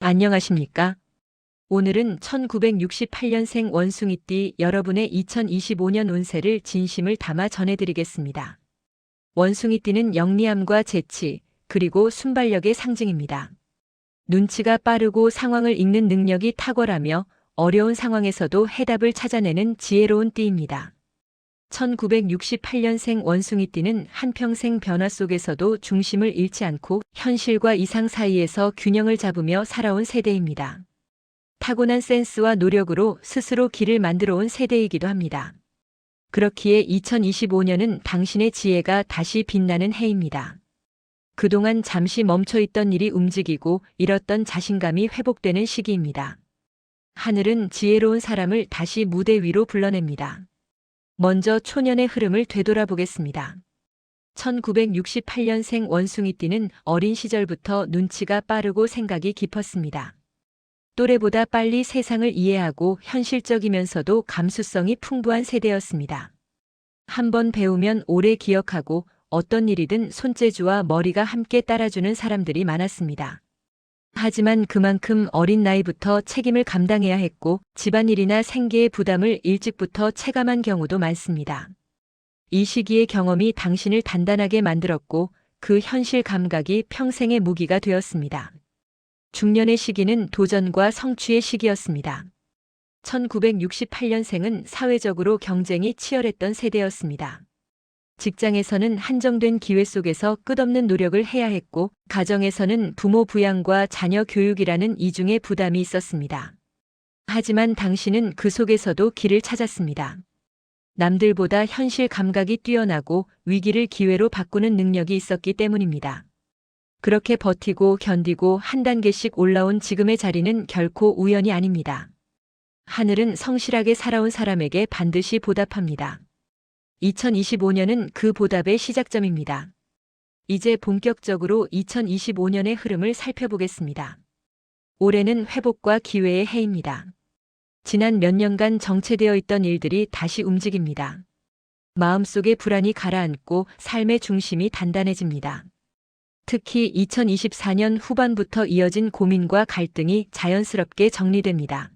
안녕하십니까? 오늘은 1968년생 원숭이띠 여러분의 2025년 운세를 진심을 담아 전해드리겠습니다. 원숭이띠는 영리함과 재치, 그리고 순발력의 상징입니다. 눈치가 빠르고 상황을 읽는 능력이 탁월하며 어려운 상황에서도 해답을 찾아내는 지혜로운 띠입니다. 1968년생 원숭이띠는 한평생 변화 속에서도 중심을 잃지 않고 현실과 이상 사이에서 균형을 잡으며 살아온 세대입니다. 타고난 센스와 노력으로 스스로 길을 만들어 온 세대이기도 합니다. 그렇기에 2025년은 당신의 지혜가 다시 빛나는 해입니다. 그동안 잠시 멈춰있던 일이 움직이고 잃었던 자신감이 회복되는 시기입니다. 하늘은 지혜로운 사람을 다시 무대 위로 불러냅니다. 먼저 초년의 흐름을 되돌아보겠습니다. 1968년생 원숭이띠는 어린 시절부터 눈치가 빠르고 생각이 깊었습니다. 또래보다 빨리 세상을 이해하고 현실적이면서도 감수성이 풍부한 세대였습니다. 한번 배우면 오래 기억하고 어떤 일이든 손재주와 머리가 함께 따라주는 사람들이 많았습니다. 하지만 그만큼 어린 나이부터 책임을 감당해야 했고 집안일이나 생계의 부담을 일찍부터 체감한 경우도 많습니다. 이 시기의 경험이 당신을 단단하게 만들었고 그 현실 감각이 평생의 무기가 되었습니다. 중년의 시기는 도전과 성취의 시기였습니다. 1968년생은 사회적으로 경쟁이 치열했던 세대였습니다. 직장에서는 한정된 기회 속에서 끝없는 노력을 해야 했고, 가정에서는 부모 부양과 자녀 교육이라는 이중의 부담이 있었습니다. 하지만 당신은 그 속에서도 길을 찾았습니다. 남들보다 현실 감각이 뛰어나고 위기를 기회로 바꾸는 능력이 있었기 때문입니다. 그렇게 버티고 견디고 한 단계씩 올라온 지금의 자리는 결코 우연이 아닙니다. 하늘은 성실하게 살아온 사람에게 반드시 보답합니다. 2025년은 그 보답의 시작점입니다. 이제 본격적으로 2025년의 흐름을 살펴보겠습니다. 올해는 회복과 기회의 해입니다. 지난 몇 년간 정체되어 있던 일들이 다시 움직입니다. 마음속의 불안이 가라앉고 삶의 중심이 단단해집니다. 특히 2024년 후반부터 이어진 고민과 갈등이 자연스럽게 정리됩니다.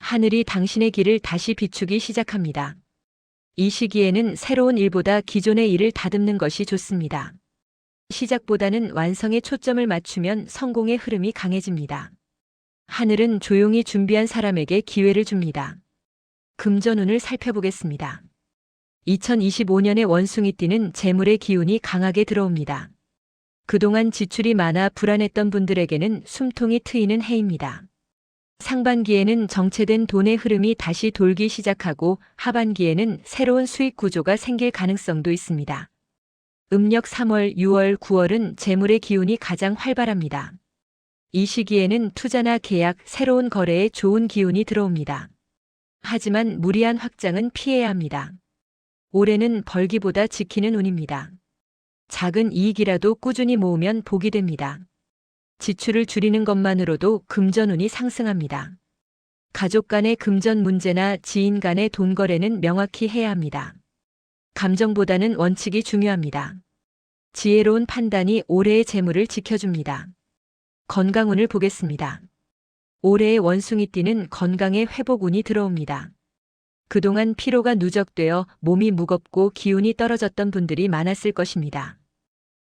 하늘이 당신의 길을 다시 비추기 시작합니다. 이 시기에는 새로운 일보다 기존의 일을 다듬는 것이 좋습니다. 시작보다는 완성에 초점을 맞추면 성공의 흐름이 강해집니다. 하늘은 조용히 준비한 사람에게 기회를 줍니다. 금전운을 살펴보겠습니다. 2025년의 원숭이띠는 재물의 기운이 강하게 들어옵니다. 그동안 지출이 많아 불안했던 분들에게는 숨통이 트이는 해입니다. 상반기에는 정체된 돈의 흐름이 다시 돌기 시작하고 하반기에는 새로운 수익 구조가 생길 가능성도 있습니다. 음력 3월, 6월, 9월은 재물의 기운이 가장 활발합니다. 이 시기에는 투자나 계약, 새로운 거래에 좋은 기운이 들어옵니다. 하지만 무리한 확장은 피해야 합니다. 올해는 벌기보다 지키는 운입니다. 작은 이익이라도 꾸준히 모으면 복이 됩니다. 지출을 줄이는 것만으로도 금전운이 상승합니다. 가족 간의 금전 문제나 지인 간의 돈 거래는 명확히 해야 합니다. 감정보다는 원칙이 중요합니다. 지혜로운 판단이 올해의 재물을 지켜줍니다. 건강운을 보겠습니다. 올해의 원숭이띠는 건강에 회복운이 들어옵니다. 그동안 피로가 누적되어 몸이 무겁고 기운이 떨어졌던 분들이 많았을 것입니다.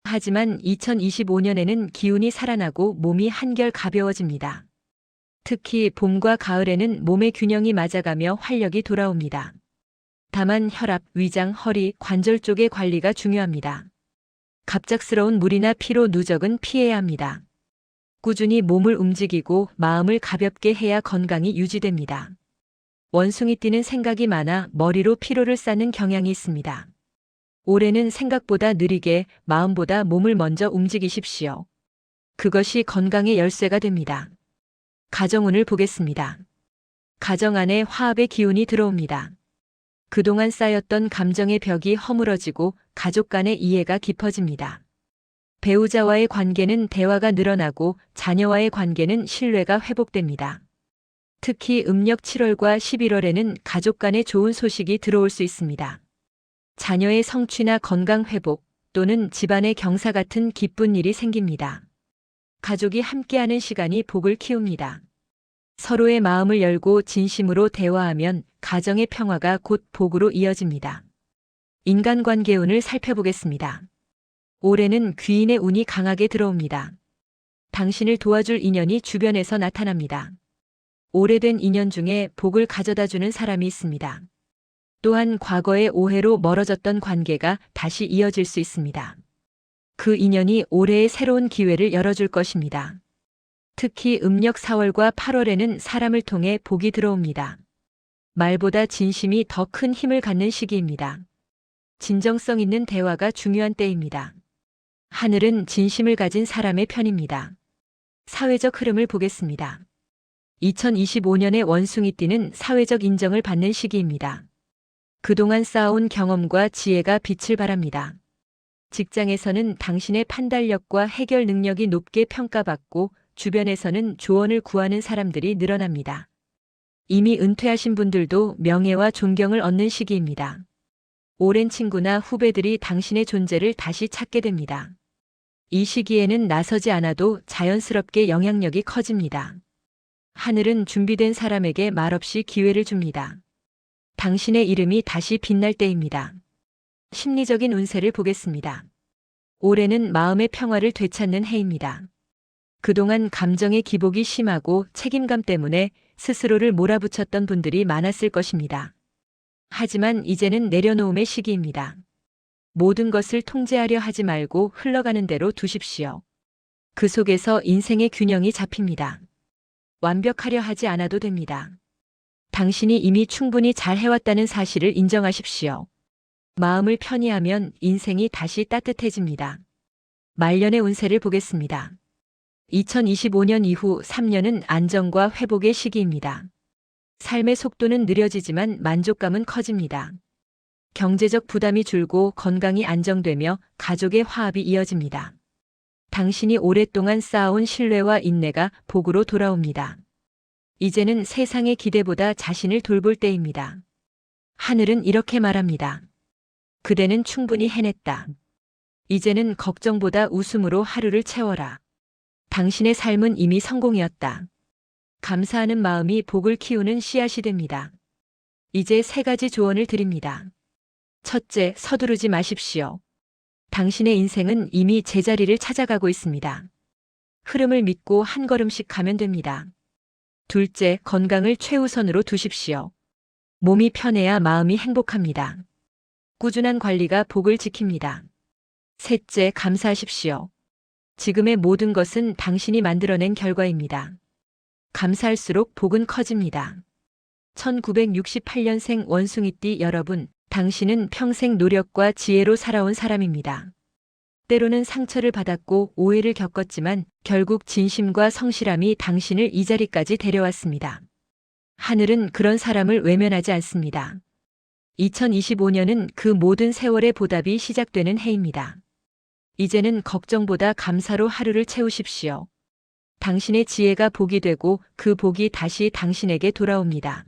하지만 2025년에는 기운이 살아나고 몸이 한결 가벼워집니다. 특히 봄과 가을에는 몸의 균형이 맞아가며 활력이 돌아옵니다. 다만 혈압, 위장, 허리, 관절 쪽의 관리가 중요합니다. 갑작스러운 무리나 피로 누적은 피해야 합니다. 꾸준히 몸을 움직이고 마음을 가볍게 해야 건강이 유지됩니다. 원숭이띠는 생각이 많아 머리로 피로를 쌓는 경향이 있습니다. 올해는 생각보다 느리게 마음보다 몸을 먼저 움직이십시오. 그것이 건강의 열쇠가 됩니다. 가정운을 보겠습니다. 가정 안에 화합의 기운이 들어옵니다. 그동안 쌓였던 감정의 벽이 허물어지고 가족 간의 이해가 깊어집니다. 배우자와의 관계는 대화가 늘어나고 자녀와의 관계는 신뢰가 회복됩니다. 특히 음력 7월과 11월에는 가족 간의 좋은 소식이 들어올 수 있습니다. 자녀의 성취나 건강 회복 또는 집안의 경사 같은 기쁜 일이 생깁니다. 가족이 함께하는 시간이 복을 키웁니다. 서로의 마음을 열고 진심으로 대화하면 가정의 평화가 곧 복으로 이어집니다. 인간관계 운을 살펴보겠습니다. 올해는 귀인의 운이 강하게 들어옵니다. 당신을 도와줄 인연이 주변에서 나타납니다. 오래된 인연 중에 복을 가져다주는 사람이 있습니다. 또한 과거의 오해로 멀어졌던 관계가 다시 이어질 수 있습니다. 그 인연이 올해의 새로운 기회를 열어줄 것입니다. 특히 음력 4월과 8월에는 사람을 통해 복이 들어옵니다. 말보다 진심이 더 큰 힘을 갖는 시기입니다. 진정성 있는 대화가 중요한 때입니다. 하늘은 진심을 가진 사람의 편입니다. 사회적 흐름을 보겠습니다. 2025년의 원숭이띠는 사회적 인정을 받는 시기입니다. 그동안 쌓아온 경험과 지혜가 빛을 발합니다. 직장에서는 당신의 판단력과 해결 능력이 높게 평가받고 주변에서는 조언을 구하는 사람들이 늘어납니다. 이미 은퇴하신 분들도 명예와 존경을 얻는 시기입니다. 오랜 친구나 후배들이 당신의 존재를 다시 찾게 됩니다. 이 시기에는 나서지 않아도 자연스럽게 영향력이 커집니다. 하늘은 준비된 사람에게 말없이 기회를 줍니다. 당신의 이름이 다시 빛날 때입니다. 심리적인 운세를 보겠습니다. 올해는 마음의 평화를 되찾는 해입니다. 그동안 감정의 기복이 심하고 책임감 때문에 스스로를 몰아붙였던 분들이 많았을 것입니다. 하지만 이제는 내려놓음의 시기입니다. 모든 것을 통제하려 하지 말고 흘러가는 대로 두십시오. 그 속에서 인생의 균형이 잡힙니다. 완벽하려 하지 않아도 됩니다. 당신이 이미 충분히 잘 해왔다는 사실을 인정하십시오. 마음을 편히 하면 인생이 다시 따뜻해집니다. 말년의 운세를 보겠습니다. 2025년 이후 3년은 안정과 회복의 시기입니다. 삶의 속도는 느려지지만 만족감은 커집니다. 경제적 부담이 줄고 건강이 안정되며 가족의 화합이 이어집니다. 당신이 오랫동안 쌓아온 신뢰와 인내가 복으로 돌아옵니다. 이제는 세상의 기대보다 자신을 돌볼 때입니다. 하늘은 이렇게 말합니다. 그대는 충분히 해냈다. 이제는 걱정보다 웃음으로 하루를 채워라. 당신의 삶은 이미 성공이었다. 감사하는 마음이 복을 키우는 씨앗이 됩니다. 이제 3가지 조언을 드립니다. 첫째, 서두르지 마십시오. 당신의 인생은 이미 제자리를 찾아가고 있습니다. 흐름을 믿고 한 걸음씩 가면 됩니다. 둘째, 건강을 최우선으로 두십시오. 몸이 편해야 마음이 행복합니다. 꾸준한 관리가 복을 지킵니다. 셋째, 감사하십시오. 지금의 모든 것은 당신이 만들어낸 결과입니다. 감사할수록 복은 커집니다. 1968년생 원숭이띠 여러분, 당신은 평생 노력과 지혜로 살아온 사람입니다. 때로는 상처를 받았고 오해를 겪었지만 결국 진심과 성실함이 당신을 이 자리까지 데려왔습니다. 하늘은 그런 사람을 외면하지 않습니다. 2025년은 그 모든 세월의 보답이 시작되는 해입니다. 이제는 걱정보다 감사로 하루를 채우십시오. 당신의 지혜가 복이 되고 그 복이 다시 당신에게 돌아옵니다.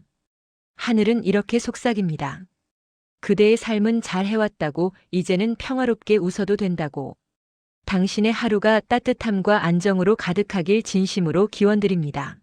하늘은 이렇게 속삭입니다. 그대의 삶은 잘 해왔다고, 이제는 평화롭게 웃어도 된다고. 당신의 하루가 따뜻함과 안정으로 가득하길 진심으로 기원드립니다.